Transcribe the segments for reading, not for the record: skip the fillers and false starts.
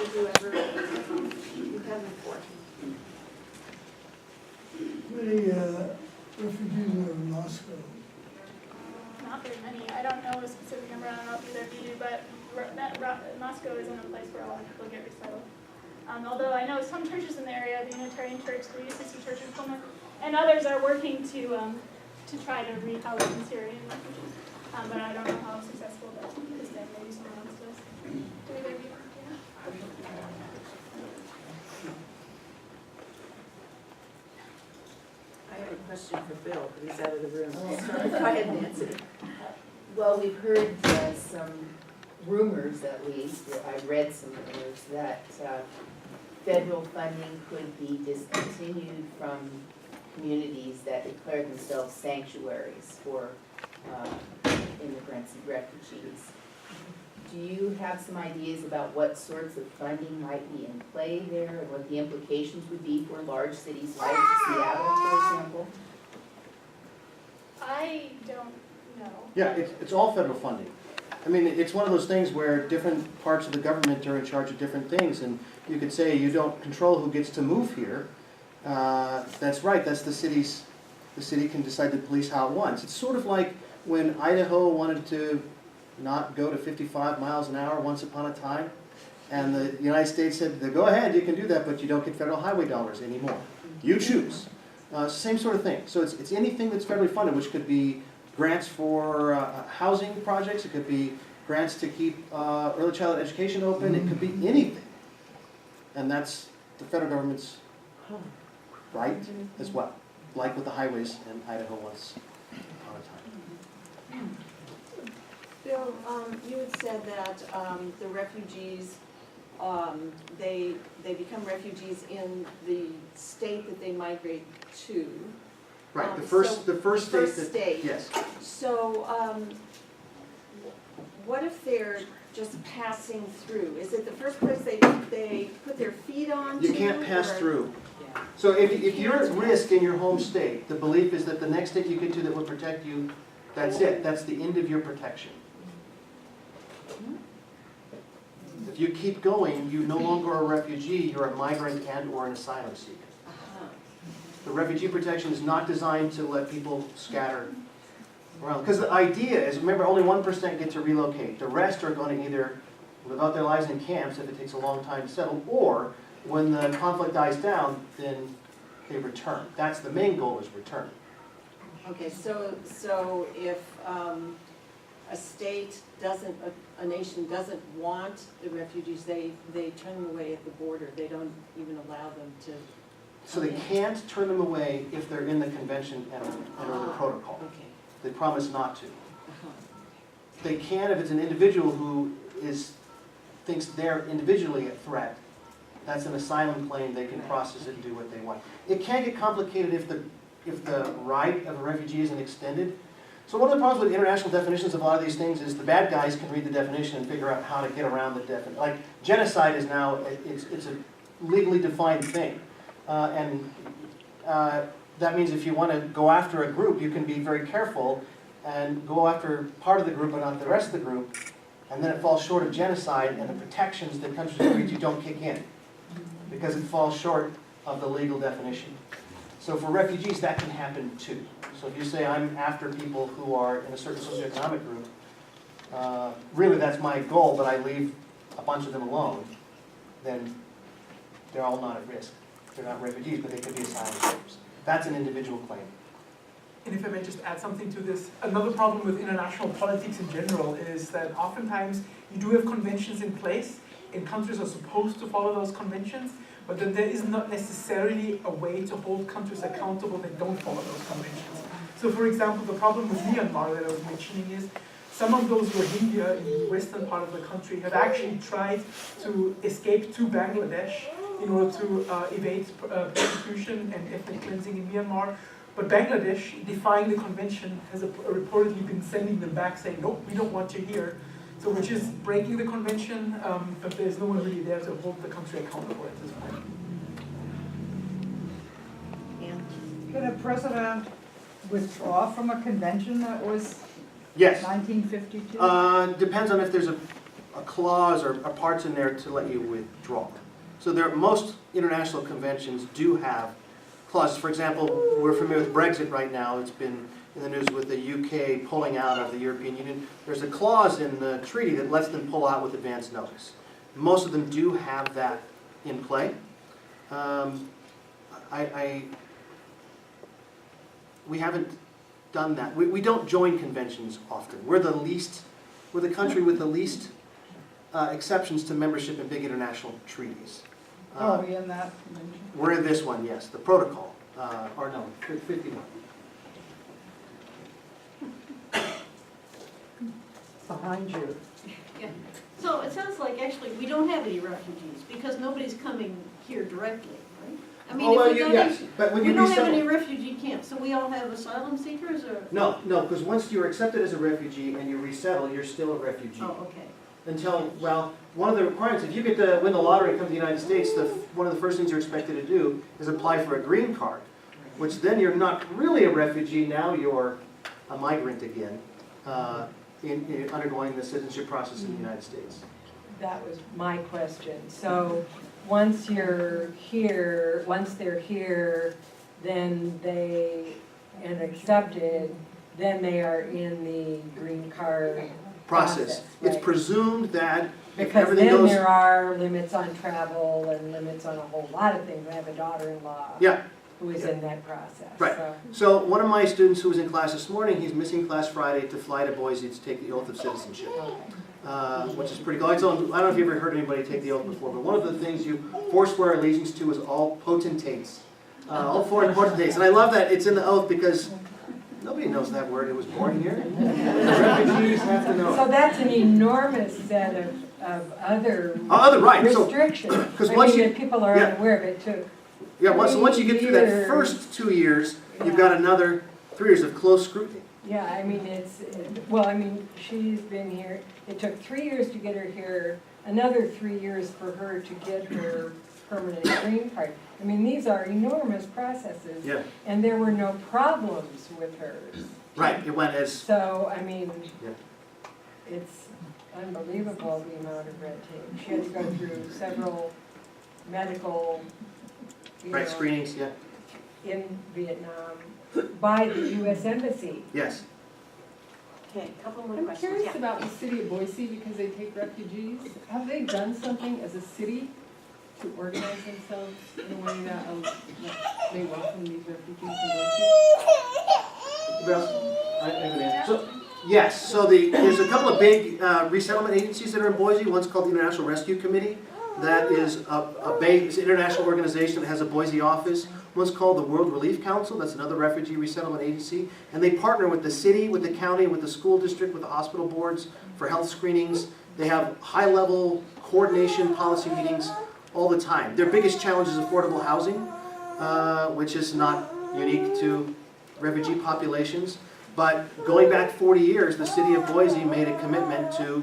to whoever you have it for. How many refugees are in Moscow? Not very many. I don't know a specific number. I don't know if either of you do, but Moscow isn't a place where a lot of people get resettled. Although I know some churches in the area, the Unitarian Church, the UCC Church in Pullman, and others are working to try to rehouse some Syrian refugees. But I don't know how successful that is. Then maybe someone else does. Do either of you? I have a question for Bill, but he's out of the room. Go ahead, Nancy. Well, we've heard some rumors, at least, or I read some rumors, that federal funding could be discontinued from communities that declare themselves sanctuaries for immigrants and refugees. Do you have some ideas about what sorts of funding might be in play there and what the implications would be for large cities like Seattle, for example? I don't know. Yeah, it's all federal funding. I mean, it's one of those things where different parts of the government are in charge of different things, and you could say you don't control who gets to move here. That's right, that's the city can decide to police how it wants. It's sort of like when Idaho wanted to not go to 55 miles an hour once upon a time, and the United States said, go ahead, you can do that, but you don't get federal highway dollars anymore. You choose. Same sort of thing. So it's anything that's federally funded, which could be grants for housing projects, it could be grants to keep early childhood education open, it could be anything. And that's the federal government's right as well, like with the highways in Idaho once upon a time. Bill, you had said that the refugees, they become refugees in the state that they migrate to. Right, the so first state. Yes. So, what if they're just passing through? Is it the first place they put their feet on? You can't pass or? through. Yeah. So if you're at risk in your home state, the belief is that the next state you get to that will protect you, that's it. That's the end of your protection. If you keep going, you no longer are a refugee, you're a migrant and or an asylum seeker. The refugee protection is not designed to let people scatter around. Because the idea is, remember, only 1% get to relocate. The rest are going to either live out their lives in camps if it takes a long time to settle, or when the conflict dies down, then they return. That's the main goal, is return. Okay, so if a state doesn't, a nation doesn't want the refugees, they turn them away at the border. They don't even allow them to. So they can't turn them away if they're in the convention and under the protocol. Okay. They promise not to. Uh-huh. They can if it's an individual who thinks they're individually a threat. That's an asylum claim. They can process it and do what they want. It can get complicated if the right of a refugee isn't extended. So one of the problems with international definitions of a lot of these things is the bad guys can read the definition and figure out how to get around the definition. Like genocide is now, it's a legally defined thing. That means if you want to go after a group, you can be very careful and go after part of the group but not the rest of the group, and then it falls short of genocide, and the protections that countries agree to don't kick in because it falls short of the legal definition. So for refugees, that can happen too. So if you say I'm after people who are in a certain socioeconomic group, really that's my goal, but I leave a bunch of them alone, then they're all not at risk. They're not refugees, but they could be asylum seekers. That's an individual claim. And if I may just add something to this, another problem with international politics in general is that oftentimes you do have conventions in place, and countries are supposed to follow those conventions, but then there is not necessarily a way to hold countries accountable that don't follow those conventions. So for example, the problem with Myanmar that I was mentioning is some of those Rohingya in the western part of the country have actually tried to escape to Bangladesh in order to evade persecution and ethnic cleansing in Myanmar. But Bangladesh, defying the convention, has reportedly been sending them back saying, nope, we don't want you here. So which is breaking the convention, but there's no one really there to hold the country accountable at this point. Can a president withdraw from a convention that was Yes. 1952? Depends on if there's a a clause or parts in there to let you withdraw. So most international conventions do have clauses. For example, we're familiar with Brexit right now. It's been in the news with the UK pulling out of the European Union. There's a clause in the treaty that lets them pull out with advance notice. Most of them do have that in play. We haven't done that. We don't join conventions often. We're the country with the least exceptions to membership in big international treaties. Are we in that convention? We're in this one, yes, the protocol, or no, 51. Behind you. Yeah. So it sounds like actually we don't have any refugees because nobody's coming here directly, right? I mean, Oh, well, if we got yes, but when we you don't have any resettle. refugee camps, so we all have asylum seekers or? No, because once you're accepted as a refugee and you resettle, you're still a refugee. Oh, okay. Until, well, one of the requirements, if you get to win the lottery and come to the United States, one of the first things you're expected to do is apply for a green card, which then you're not really a refugee, now you're a migrant again, in undergoing the citizenship process in the United States. That was my question. So once you're here, once they're here, then and accepted, then they are in the green card Process. It's right? presumed that if Because everything then goes. there are limits on travel and limits on a whole lot of things. I have a daughter-in-law Yeah, who is Yeah. in that process. Right. So, so one of my students who was in class this morning, he's missing class Friday to fly to Boise to take the oath of citizenship. okay. Which is pretty cool. I don't know if you ever heard anybody take the oath before, but one of the things you forswear allegiance to is all potentates, all foreign potentates. And I love that it's in the oath because nobody knows that word. It was born here. The refugees have to know So it. that's an enormous set of other Other right. So, restrictions. 'cause I once mean, you- if people are yeah. unaware of it too. yeah. So once you get through that Years. first 2 years, you've got another 3 years of close scrutiny. Yeah, I mean, well, I mean, she's been here, it took 3 years to get her here, another 3 years for her to get her permanent green card. I mean, these are enormous processes. Yeah. And there were no problems with hers. Right. It went as So, I mean, Yeah. it's unbelievable the amount of red tape. She had to go through several medical, you right know, screenings. Yeah. in Vietnam by the US Embassy. Yes. Okay, a couple more I'm questions. curious Yeah. about the city of Boise because they take refugees. Have they done something as a city to organize themselves in a way that they welcome these refugees in Boise? Anybody else? I have an answer. So, yes, so there's a couple of big resettlement agencies that are in Boise. One's called the International Rescue Committee. That is it's an international organization that has a Boise office. One's called the World Relief Council. That's another refugee resettlement agency. And they partner with the city, with the county, with the school district, with the hospital boards for health screenings. They have high-level coordination policy meetings all the time. Their biggest challenge is affordable housing, which is not unique to refugee populations. But going back 40 years, the city of Boise made a commitment to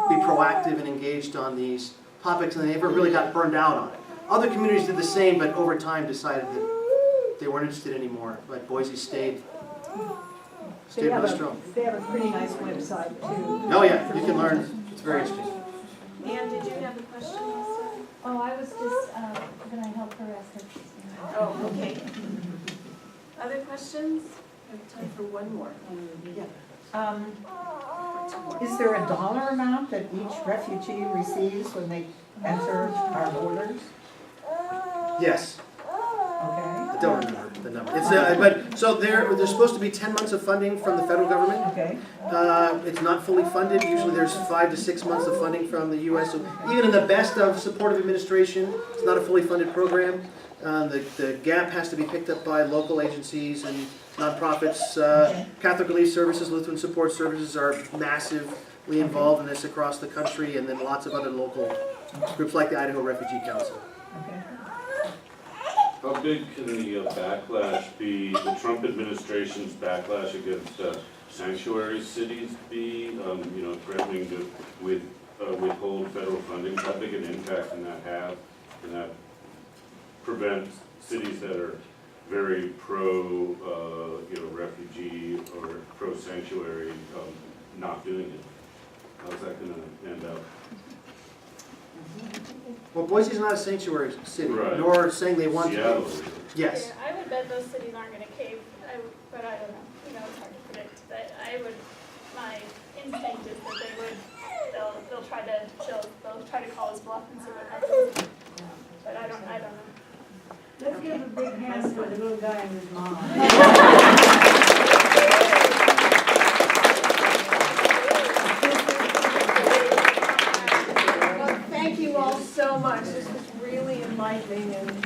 be proactive and engaged on these topics, and they never really got burned out on it. Other communities did the same, but over time decided that they weren't interested anymore. But Boise stayed really strong. They have a pretty nice website too. Oh yeah, you can learn. It's very interesting. Ann, did you have a question? Oh, I was just gonna help her ask her question. Oh, okay. Other questions? We have time for one more. Yeah. Is there a dollar amount that each refugee receives when they enter our borders? Yes. Okay, I don't remember the number. It's but so there's supposed to be 10 months of funding from the federal government. okay. It's not fully funded. Usually there's 5 to 6 months of funding from the U.S. So even in the best of supportive administration, it's not a fully funded program. The gap has to be picked up by local agencies and nonprofits. Catholic Relief Services, Lutheran Support Services are massively involved in this across the country, and then lots of other local groups like the Idaho Refugee Council. Okay. How big can the backlash be, the Trump administration's backlash against sanctuary cities be, threatening to withhold federal funding? How big an impact can that have? Can that prevent cities that are very pro-refugee or pro-sanctuary not doing it? how's that gonna end up? Well, Boise's not a sanctuary city, Right. nor saying they want to Seattle be. is. Yes. Yeah, I would bet those cities aren't gonna cave, but I don't know, it's hard to predict, but my instinct is that they'll try to call his bluff and see what happens. But I don't know. Let's give a big hand for the little guy and his mom. Well, thank you all so much. This was really enlightening and